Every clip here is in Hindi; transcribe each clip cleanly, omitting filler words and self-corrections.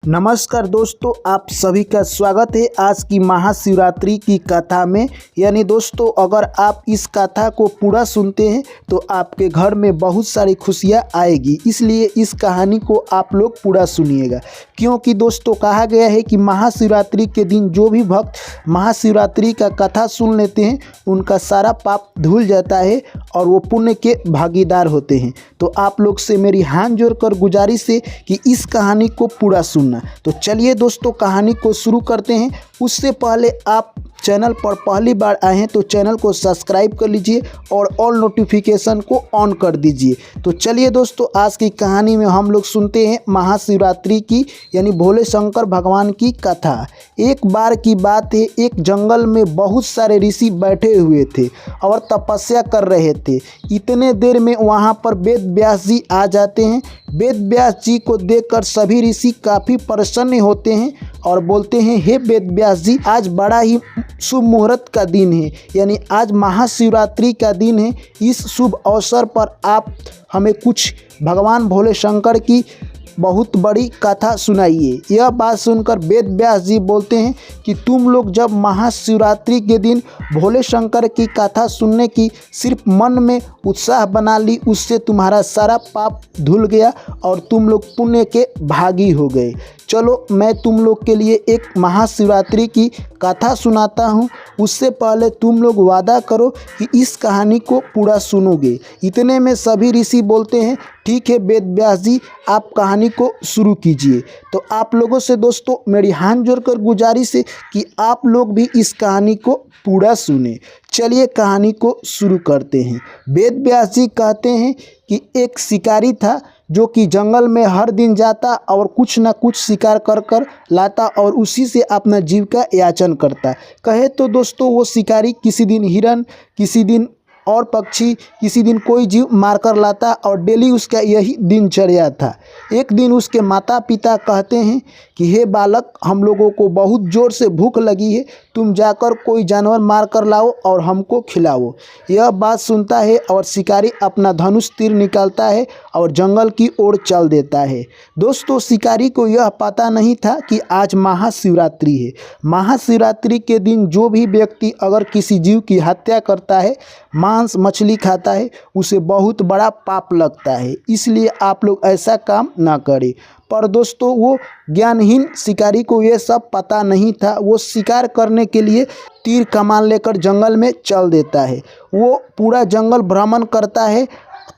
नमस्कार दोस्तों, आप सभी का स्वागत है आज की महाशिवरात्रि की कथा में। यानी दोस्तों, अगर आप इस कथा को पूरा सुनते हैं तो आपके घर में बहुत सारी खुशियां आएगी। इसलिए इस कहानी को आप लोग पूरा सुनिएगा, क्योंकि दोस्तों कहा गया है कि महाशिवरात्रि के दिन जो भी भक्त महाशिवरात्रि का कथा सुन लेते हैं उनका सारा पाप धुल जाता है और वो पुण्य के भागीदार होते हैं। तो आप लोग से मेरी हाथ जोड़कर गुजारिश है कि इस कहानी को पूरा सुनना। तो चलिए दोस्तों, कहानी को शुरू करते हैं। उससे पहले आप चैनल पर पहली बार आए हैं तो चैनल को सब्सक्राइब कर लीजिए और ऑल नोटिफिकेशन को ऑन कर दीजिए। तो चलिए दोस्तों, आज की कहानी में हम लोग सुनते हैं महाशिवरात्रि की यानी भोले शंकर भगवान की कथा। एक बार की बात है, एक जंगल में बहुत सारे ऋषि बैठे हुए थे और तपस्या कर रहे थे। इतने देर में वहाँ पर वेद व्यास जी आ जाते हैं। वेद व्यास जी को देखकर सभी ऋषि काफ़ी प्रसन्न होते हैं और बोलते हैं, हे वेद व्यास जी, आज बड़ा ही शुभ मुहूर्त का दिन है, यानी आज महाशिवरात्रि का दिन है। इस शुभ अवसर पर आप हमें कुछ भगवान भोले शंकर की बहुत बड़ी कथा सुनाइए। यह बात सुनकर वेद व्यास जी बोलते हैं कि तुम लोग जब महाशिवरात्रि के दिन भोले शंकर की कथा सुनने की सिर्फ मन में उत्साह बना ली, उससे तुम्हारा सारा पाप धुल गया और तुम लोग पुण्य के भागी हो गए। चलो मैं तुम लोग के लिए एक महाशिवरात्रि की कथा सुनाता हूँ। उससे पहले तुम लोग वादा करो कि इस कहानी को पूरा सुनोगे। इतने में सभी ऋषि बोलते हैं, ठीक है वेद व्यास जी, आप कहानी को शुरू कीजिए। तो आप लोगों से दोस्तों मेरी हाथ जोड़कर गुजारिश है कि आप लोग भी इस कहानी को पूरा सुने। चलिए कहानी को शुरू करते हैं। वेद व्यास जी कहते हैं कि एक शिकारी था जो कि जंगल में हर दिन जाता और कुछ ना कुछ शिकार कर लाता और उसी से अपना जीविका याचन करता। कहे तो दोस्तों वो शिकारी किसी दिन हिरन, किसी दिन और पक्षी, किसी दिन कोई जीव मारकर लाता और डेली उसका यही दिनचर्या था। एक दिन उसके माता पिता कहते हैं कि हे बालक, हम लोगों को बहुत ज़ोर से भूख लगी है, तुम जाकर कोई जानवर मार कर लाओ और हमको खिलाओ। यह बात सुनता है और शिकारी अपना धनुष तीर निकालता है और जंगल की ओर चल देता है। दोस्तों शिकारी को यह पता नहीं था कि आज महाशिवरात्रि है। महाशिवरात्रि के दिन जो भी व्यक्ति अगर किसी जीव की हत्या करता है, मांस मछली खाता है, उसे बहुत बड़ा पाप लगता है। इसलिए आप लोग ऐसा काम ना करें। पर दोस्तों वो ज्ञानहीन शिकारी को ये सब पता नहीं था। वो शिकार करने के लिए तीर कमान लेकर जंगल में चल देता है। वो पूरा जंगल भ्रमण करता है,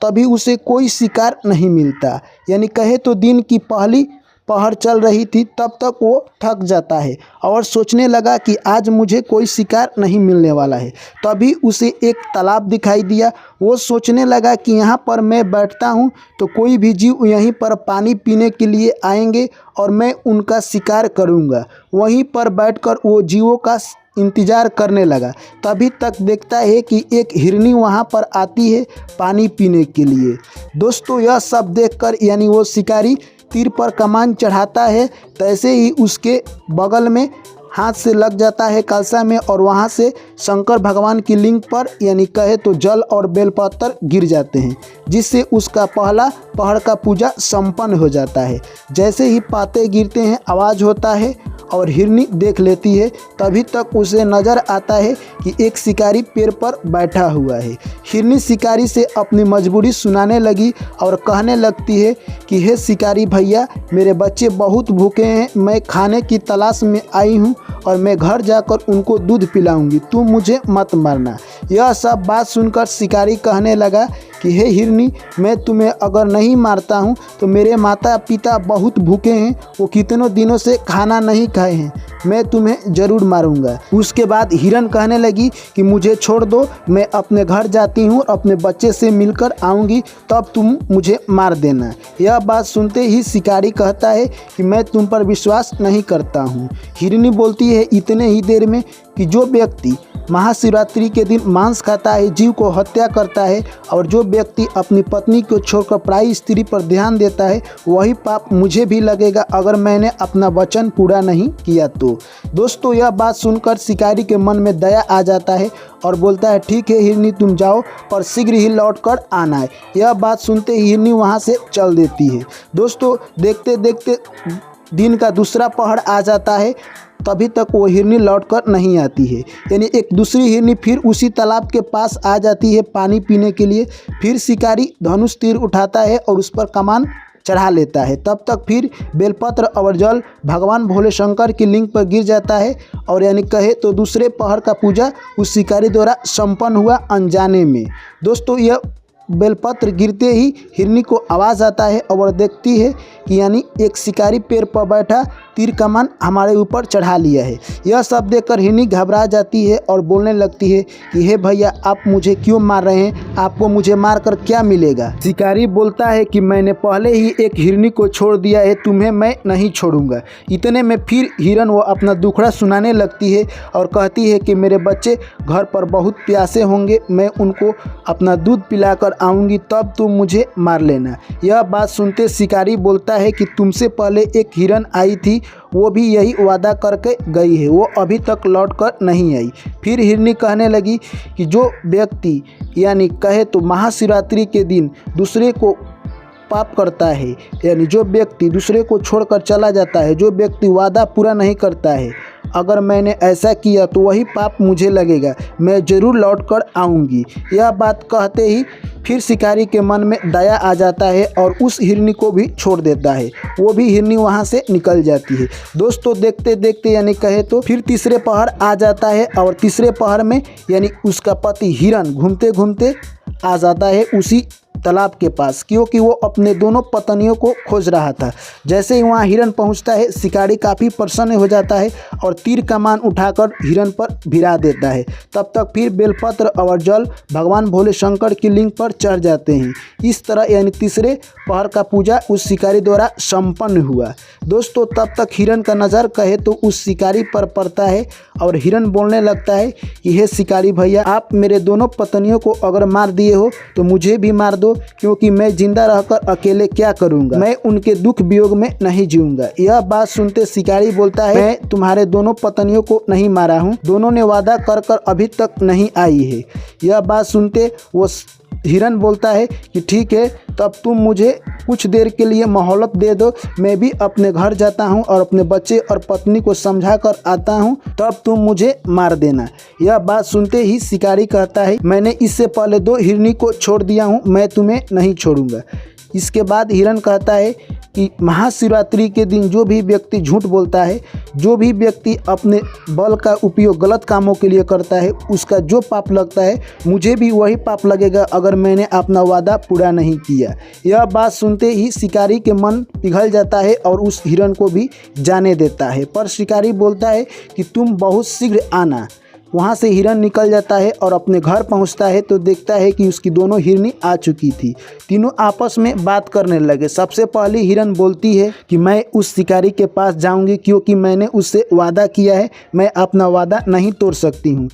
तभी उसे कोई शिकार नहीं मिलता। यानी कहे तो दिन की पहली पहर चल रही थी, तब तक वो थक जाता है और सोचने लगा कि आज मुझे कोई शिकार नहीं मिलने वाला है। तभी उसे एक तालाब दिखाई दिया। वो सोचने लगा कि यहाँ पर मैं बैठता हूँ तो कोई भी जीव यहीं पर पानी पीने के लिए आएंगे और मैं उनका शिकार करूँगा। वहीं पर बैठकर वो जीवों का इंतज़ार करने लगा। तभी तक देखता है कि एक हिरनी वहाँ पर आती है पानी पीने के लिए। दोस्तों यह सब देखकर यानी वो शिकारी तीर पर कमान चढ़ाता है, तैसे ही उसके बगल में हाथ से लग जाता है कलशा में और वहाँ से शंकर भगवान की लिंग पर यानी कहे तो जल और बेलपत्र गिर जाते हैं, जिससे उसका पहला पहर का पूजा संपन्न हो जाता है। जैसे ही पाते गिरते हैं आवाज़ होता है और हिरनी देख लेती है। तभी तक उसे नज़र आता है कि एक शिकारी पेड़ पर बैठा हुआ है। हिरनी शिकारी से अपनी मजबूरी सुनाने लगी और कहने लगती है कि हे शिकारी भैया, मेरे बच्चे बहुत भूखे हैं, मैं खाने की तलाश में आई हूँ और मैं घर जाकर उनको दूध पिलाऊंगी, तुम मुझे मत मारना। यह सब बात सुनकर शिकारी कहने लगा कि हे हिरनी, मैं तुम्हें अगर नहीं मारता हूँ तो मेरे माता पिता बहुत भूखे हैं, वो कितनों दिनों से खाना नहीं खाए हैं, मैं तुम्हें ज़रूर मारूंगा। उसके बाद हिरन कहने लगी कि मुझे छोड़ दो, मैं अपने घर जाती हूँ, अपने बच्चे से मिलकर आऊँगी, तब तुम मुझे मार देना। यह बात सुनते ही शिकारी कहता है कि मैं तुम पर विश्वास नहीं करता हूँ। हिरनी बोलती है इतने ही देर में कि जो व्यक्ति महाशिवरात्रि के दिन मांस खाता है, जीव को हत्या करता है और जो व्यक्ति अपनी पत्नी को छोड़कर पराई स्त्री पर ध्यान देता है, वही पाप मुझे भी लगेगा अगर मैंने अपना वचन पूरा नहीं किया तो। दोस्तों यह बात सुनकर शिकारी के मन में दया आ जाता है और बोलता है, ठीक है हिरनी, तुम जाओ पर शीघ्र ही लौट कर आना है। यह बात सुनते ही हिरनी वहाँ से चल देती है। दोस्तों देखते देखते दिन का दूसरा पहर आ जाता है तभी तक वो हिरनी लौट कर नहीं आती है। यानी एक दूसरी हिरनी फिर उसी तालाब के पास आ जाती है पानी पीने के लिए। फिर शिकारी धनुष तीर उठाता है और उस पर कमान चढ़ा लेता है। तब तक फिर बेलपत्र और जल भगवान भोले शंकर की लिंग पर गिर जाता है और यानी कहे तो दूसरे पहर का पूजा उस शिकारी द्वारा संपन्न हुआ अनजाने में। दोस्तों यह बेलपत्र गिरते ही हिरनी को आवाज़ आता है और वह देखती है कि यानी एक शिकारी पेड़ पर बैठा तीर कमान हमारे ऊपर चढ़ा लिया है। यह सब देखकर हिरनी घबरा जाती है और बोलने लगती है कि हे भैया, आप मुझे क्यों मार रहे हैं? आपको मुझे मारकर क्या मिलेगा? शिकारी बोलता है कि मैंने पहले ही एक हिरनी को छोड़ दिया है, तुम्हें मैं नहीं छोड़ूंगा। इतने में फिर हिरन वो अपना दुखड़ा सुनाने लगती है और कहती है कि मेरे बच्चे घर पर बहुत प्यासे होंगे, मैं उनको अपना दूध पिलाकर आऊँगी, तब तुम मुझे मार लेना। यह बात सुनते शिकारी बोलता है कि तुमसे पहले एक हिरन आई थी, वो भी यही वादा करके गई है, वो अभी तक लौट कर नहीं आई। फिर हिरनी कहने लगी कि जो व्यक्ति यानी कहे तो महाशिवरात्रि के दिन दूसरे को पाप करता है, यानी जो व्यक्ति दूसरे को छोड़कर चला जाता है, जो व्यक्ति वादा पूरा नहीं करता है, अगर मैंने ऐसा किया तो वही पाप मुझे लगेगा, मैं ज़रूर लौट कर आऊँगी। यह बात कहते ही फिर शिकारी के मन में दया आ जाता है और उस हिरनी को भी छोड़ देता है। वो भी हिरनी वहाँ से निकल जाती है। दोस्तों देखते देखते यानी कहे तो फिर तीसरे पहर आ जाता है और तीसरे पहर में यानी उसका पति हिरन घूमते घूमते आ जाता है उसी तालाब के पास, क्योंकि वो अपने दोनों पत्नियों को खोज रहा था। जैसे ही वहाँ हिरन पहुँचता है, शिकारी काफ़ी प्रसन्न हो जाता है और तीर कमान उठाकर हिरन पर भिड़ा देता है। तब तक फिर बेलपत्र और जल भगवान भोले शंकर की लिंग पर चढ़ जाते हैं। इस तरह यानी तीसरे पहर का पूजा उस शिकारी द्वारा संपन्न हुआ। दोस्तों तब तक हिरन का नज़र कहे तो उस शिकारी पर पड़ता है और हिरन बोलने लगता है कि हे शिकारी भैया, आप मेरे दोनों पत्नियों को अगर मार दिए हो तो मुझे भी मार दो, क्योंकि मैं जिंदा रहकर अकेले क्या करूंगा, मैं उनके दुख वियोग में नहीं जीऊंगा। यह बात सुनते शिकारी बोलता है मैं तुम्हारे दोनों पत्नियों को नहीं मारा हूं, दोनों ने वादा कर कर अभी तक नहीं आई है। यह बात सुनते वो हिरन बोलता है कि ठीक है, तब तुम मुझे कुछ देर के लिए मोहलत दे दो, मैं भी अपने घर जाता हूं और अपने बच्चे और पत्नी को समझा कर आता हूं, तब तुम मुझे मार देना। यह बात सुनते ही शिकारी कहता है मैंने इससे पहले 2 हिरनी को छोड़ दिया हूं, मैं तुम्हें नहीं छोड़ूंगा। इसके बाद हिरन कहता है कि महाशिवरात्रि के दिन जो भी व्यक्ति झूठ बोलता है, जो भी व्यक्ति अपने बल का उपयोग गलत कामों के लिए करता है, उसका जो पाप लगता है मुझे भी वही पाप लगेगा अगर मैंने अपना वादा पूरा नहीं किया। यह बात सुनते ही शिकारी के मन पिघल जाता है और उस हिरन को भी जाने देता है। पर शिकारी बोलता है कि तुम बहुत शीघ्र आना। वहाँ से हिरन निकल जाता है और अपने घर पहुँचता है तो देखता है कि उसकी दोनों हिरनी आ चुकी थी। तीनों आपस में बात करने लगे। सबसे पहली हिरन बोलती है कि मैं उस शिकारी के पास जाऊंगी, क्योंकि मैंने उससे वादा किया है, मैं अपना वादा नहीं तोड़ सकती हूँ।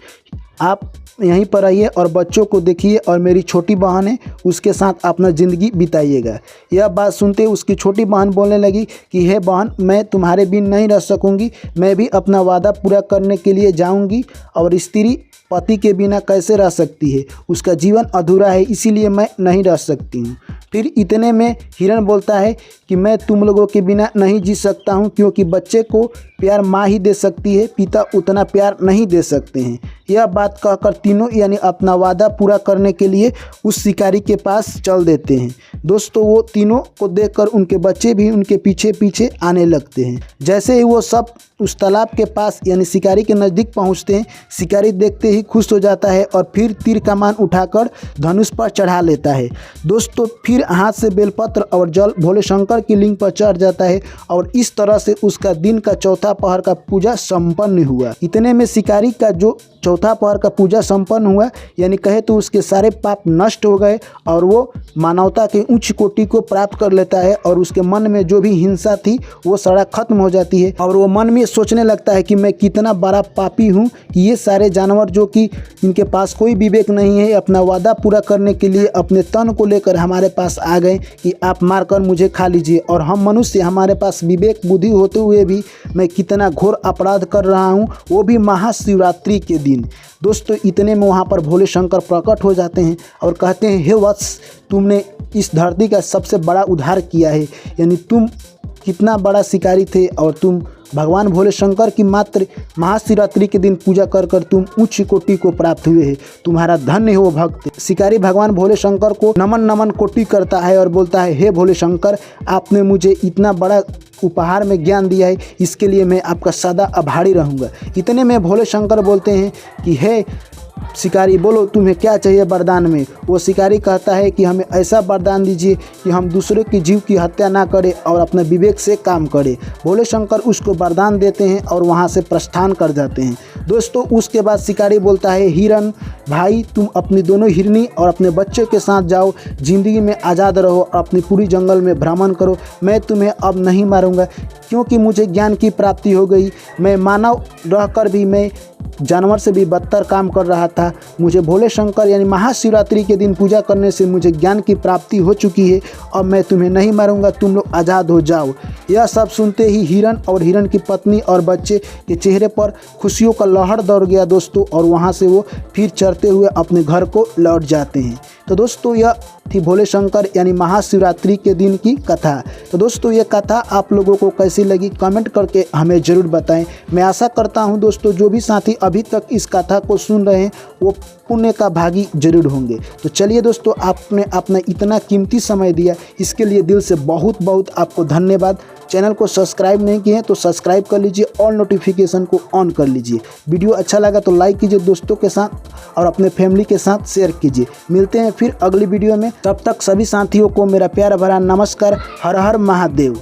आप यहीं पर आइए और बच्चों को देखिए और मेरी छोटी बहन है, उसके साथ अपना ज़िंदगी बिताइएगा। यह बात सुनते उसकी छोटी बहन बोलने लगी कि हे बहन, मैं तुम्हारे बिन नहीं रह सकूंगी, मैं भी अपना वादा पूरा करने के लिए जाऊंगी और स्त्री पति के बिना कैसे रह सकती है, उसका जीवन अधूरा है, इसीलिए मैं नहीं रह सकती हूँ। फिर इतने में हिरन बोलता है कि मैं तुम लोगों के बिना नहीं जी सकता हूँ, क्योंकि बच्चे को प्यार माँ ही दे सकती है, पिता उतना प्यार नहीं दे सकते हैं। यह बात कहकर तीनों यानी अपना वादा पूरा करने के लिए उस शिकारी के पास चल देते हैं। दोस्तों वो तीनों को देखकर उनके बच्चे भी उनके पीछे पीछे आने लगते हैं। जैसे ही वो सब उस तालाब के पास यानी शिकारी के नज़दीक पहुंचते हैं, शिकारी देखते ही खुश हो जाता है और फिर तीर कमान उठाकर धनुष पर चढ़ा लेता है। दोस्तों फिर हाथ से बेलपत्र और जल भोले शंकर की लिंग पर चढ़ जाता है और इस तरह से उसका दिन का चौथा पहर का पूजा संपन्न हुआ। इतने में शिकारी का जो चौथा पहर का पूजा संपन्न हुआ, यानी कहे तो उसके सारे पाप नष्ट हो गए और वो मानवता के उच्च कोटि को प्राप्त कर लेता है और उसके मन में जो भी हिंसा थी वो सारा खत्म हो जाती है और वो मन में सोचने लगता है कि मैं कितना बड़ा पापी हूँ कि ये सारे जानवर जो कि इनके पास कोई विवेक नहीं है, अपना वादा पूरा करने के लिए अपने तन को लेकर हमारे पास आ गए कि आप मारकर मुझे खा लीजिए, और हम मनुष्य हमारे पास विवेक बुद्धि होते हुए भी मैं कितना घोर अपराध कर रहा हूँ, वो भी महाशिवरात्रि के दिन। दोस्तों इतने में वहाँ पर भोले शंकर प्रकट हो जाते हैं और कहते हैं हे वत्स, तुमने इस धरती का सबसे बड़ा उद्धार किया है, यानी तुम कितना बड़ा शिकारी थे और तुम भगवान भोले शंकर की मात्र महाशिवरात्रि के दिन पूजा कर कर तुम उच्च कोटि को प्राप्त हुए हैं। तुम्हारा धन्य हो भक्त। शिकारी भगवान भोले शंकर को नमन नमन कोटि करता है और बोलता है, हे भोले शंकर, आपने मुझे इतना बड़ा उपहार में ज्ञान दिया है, इसके लिए मैं आपका सदा आभारी रहूँगा। इतने में भोले शंकर बोलते हैं कि हे शिकारी, बोलो तुम्हें क्या चाहिए वरदान में। वो शिकारी कहता है कि हमें ऐसा वरदान दीजिए कि हम दूसरे की जीव की हत्या ना करें और अपने विवेक से काम करें। भोले शंकर उसको वरदान देते हैं और वहाँ से प्रस्थान कर जाते हैं। दोस्तों उसके बाद शिकारी बोलता है, हिरण भाई, तुम अपनी दोनों हिरनी और अपने बच्चे के साथ जाओ, ज़िंदगी में आज़ाद रहो और अपनी पूरी जंगल में भ्रमण करो। मैं तुम्हें अब नहीं मारूंगा क्योंकि मुझे ज्ञान की प्राप्ति हो गई। मैं मानव रहकर भी मैं जानवर से भी बदतर काम कर रहा था। मुझे भोले शंकर यानी महाशिवरात्रि के दिन पूजा करने से मुझे ज्ञान की प्राप्ति हो चुकी है। अब मैं तुम्हें नहीं मारूंगा, तुम लोग आज़ाद हो जाओ। यह सब सुनते ही हिरण और हिरण की पत्नी और बच्चे के चेहरे पर खुशियों का लहर दौड़ गया दोस्तों, और वहां से वो फिर चढ़ते हुए अपने घर को लौट जाते हैं। तो दोस्तों यह थी भोले शंकर यानी महाशिवरात्रि के दिन की कथा। तो दोस्तों ये कथा आप लोगों को कैसी लगी कमेंट करके हमें ज़रूर बताएं। मैं आशा करता हूं दोस्तों जो भी साथी अभी तक इस कथा को सुन रहे हैं वो पुण्य का भागी जरूर होंगे। तो चलिए दोस्तों, आपने अपना इतना कीमती समय दिया, इसके लिए दिल से बहुत बहुत आपको धन्यवाद। चैनल को सब्सक्राइब नहीं किए हैं तो सब्सक्राइब कर लीजिए और नोटिफिकेशन को ऑन कर लीजिए। वीडियो अच्छा लगा तो लाइक कीजिए दोस्तों के साथ और अपने फैमिली के साथ शेयर कीजिए। मिलते हैं फिर अगली वीडियो में, तब तक सभी साथियों को मेरा प्यार भरा नमस्कार। हर हर महादेव।